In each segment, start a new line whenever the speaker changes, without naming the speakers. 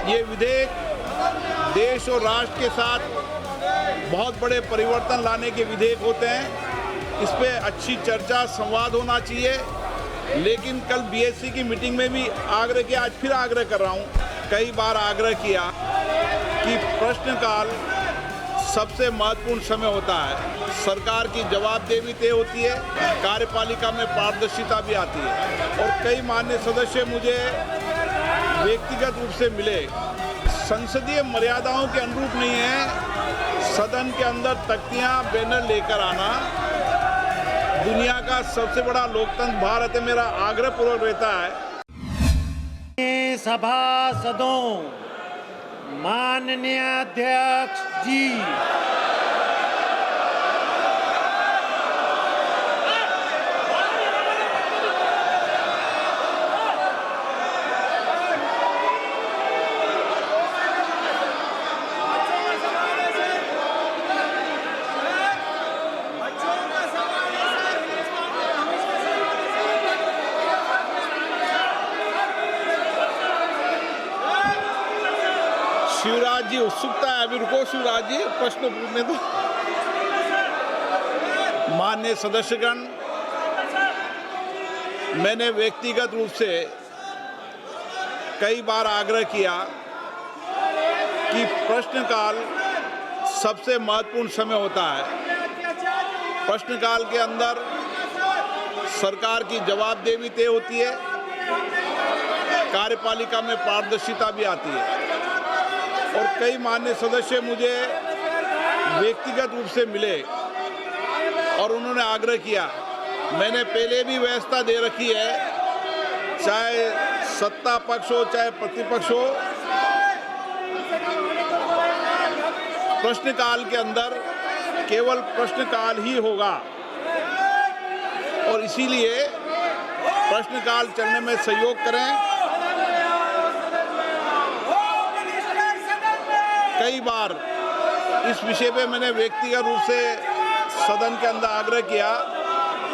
ये विधेयक देश और राष्ट्र के साथ बहुत बड़े परिवर्तन लाने के विधेयक होते हैं। इस पे अच्छी चर्चा संवाद होना चाहिए। लेकिन कल बीएससी की मीटिंग में भी आग्रह किया, आज फिर आग्रह कर रहा हूँ, कई बार आग्रह किया कि प्रश्नकाल सबसे महत्वपूर्ण समय होता है। सरकार की जवाबदेही तय होती है, कार्यपालिका में पारदर्शिता भी आती है। और कई माननीय सदस्य मुझे व्यक्तिगत रूप से मिले, संसदीय मर्यादाओं के अनुरूप नहीं है सदन के अंदर तख्तियां बैनर लेकर आना। दुनिया का सबसे बड़ा लोकतंत्र भारत है, मेरा आग्रह पूर्वक रहता है।
सभासदों, माननीय अध्यक्ष जी,
शिवराज जी उत्सुकता है, अभी रुको शिवराज जी, प्रश्न पूछने दो। माननीय सदस्यगण, मैंने व्यक्तिगत रूप से कई बार आग्रह किया कि प्रश्नकाल सबसे महत्वपूर्ण समय होता है। प्रश्नकाल के अंदर सरकार की जवाबदेही तय होती है, कार्यपालिका में पारदर्शिता भी आती है। और कई माननीय सदस्य मुझे व्यक्तिगत रूप से मिले और उन्होंने आग्रह किया, मैंने पहले भी व्यवस्था दे रखी है, चाहे सत्ता पक्ष हो चाहे प्रतिपक्ष हो, प्रश्नकाल के अंदर केवल प्रश्नकाल ही होगा। और इसीलिए प्रश्नकाल चलने में सहयोग करें। कई बार इस विषय पे मैंने व्यक्तिगत रूप से सदन के अंदर आग्रह किया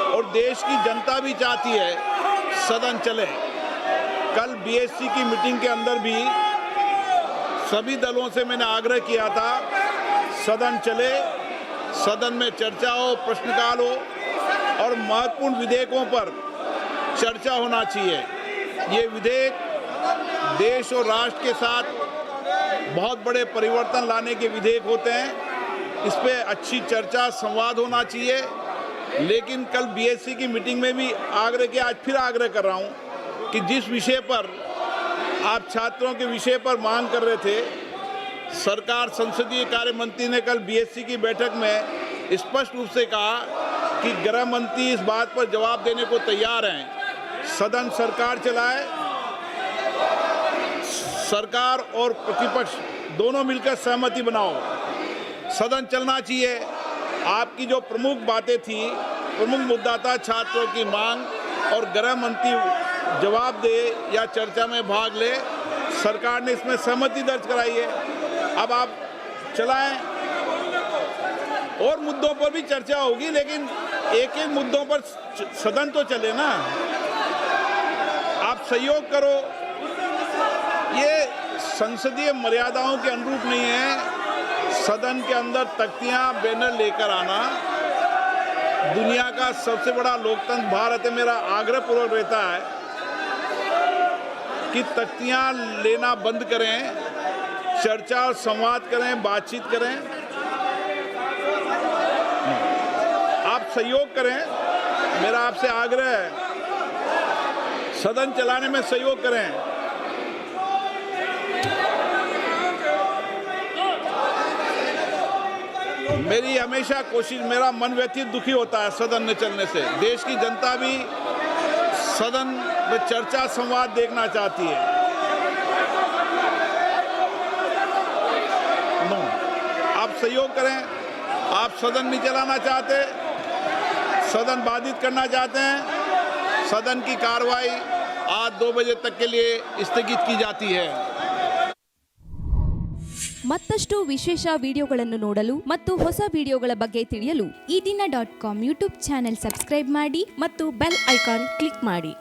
और देश की जनता भी चाहती है सदन चले। कल बीएससी की मीटिंग के अंदर भी सभी दलों से मैंने आग्रह किया था सदन चले, सदन में चर्चा हो, प्रश्नकाल हो और महत्वपूर्ण विधेयकों पर चर्चा होना चाहिए। ये विधेयक देश और राष्ट्र के साथ बहुत बड़े परिवर्तन लाने के विधेयक होते हैं। इस पे अच्छी चर्चा संवाद होना चाहिए। लेकिन कल बीएससी की मीटिंग में भी आग्रह किया, आज फिर आग्रह कर रहा हूँ कि जिस विषय पर आप छात्रों के विषय पर मांग कर रहे थे, सरकार संसदीय कार्य मंत्री ने कल बीएससी की बैठक में स्पष्ट रूप से कहा कि गृह मंत्री इस बात पर जवाब देने को तैयार हैं, सदन सरकार चलाए, सरकार और प्रतिपक्ष दोनों मिलकर सहमति बनाओ, सदन चलना चाहिए। आपकी जो प्रमुख बातें थी, प्रमुख मुद्दा था छात्रों की मांग, और गृह मंत्री जवाब दे या चर्चा में भाग ले, सरकार ने इसमें सहमति दर्ज कराई है। अब आप चलाएं, और मुद्दों पर भी चर्चा होगी, लेकिन एक एक मुद्दों पर सदन तो चले ना। आप सहयोग करो। ये संसदीय मर्यादाओं के अनुरूप नहीं है सदन के अंदर तख्तियां बैनर लेकर आना। दुनिया का सबसे बड़ा लोकतंत्र भारत है, मेरा आग्रह पूर्वक रहता है कि तख्तियां लेना बंद करें, चर्चा और संवाद करें, बातचीत करें। आप सहयोग करें, मेरा आपसे आग्रह है, सदन चलाने में सहयोग करें। मेरी हमेशा कोशिश, मेरा मन व्यथित दुखी होता है सदन न चलने से। देश की जनता भी सदन में चर्चा संवाद देखना चाहती है। आप सहयोग करें। आप सदन नहीं चलाना चाहते, सदन बाधित करना चाहते हैं, सदन की कार्रवाई आज 2 बजे तक के लिए स्थगित की जाती है।
ಮತ್ತಷ್ಟು ವಿಶೇಷ ವಿಡಿಯೋಗಳನ್ನು ನೋಡಲು ಮತ್ತು ಹೊಸ ವಿಡಿಯೋಗಳ ಬಗ್ಗೆ ತಿಳಿಯಲು
ಈ ದಿನ .com ಯೂಟ್ಯೂಬ್ ಚಾನೆಲ್ ಸಬ್ಸ್ಕ್ರೈಬ್ ಮಾಡಿ ಮತ್ತು ಬೆಲ್ ಐಕಾನ್ ಕ್ಲಿಕ್ ಮಾಡಿ.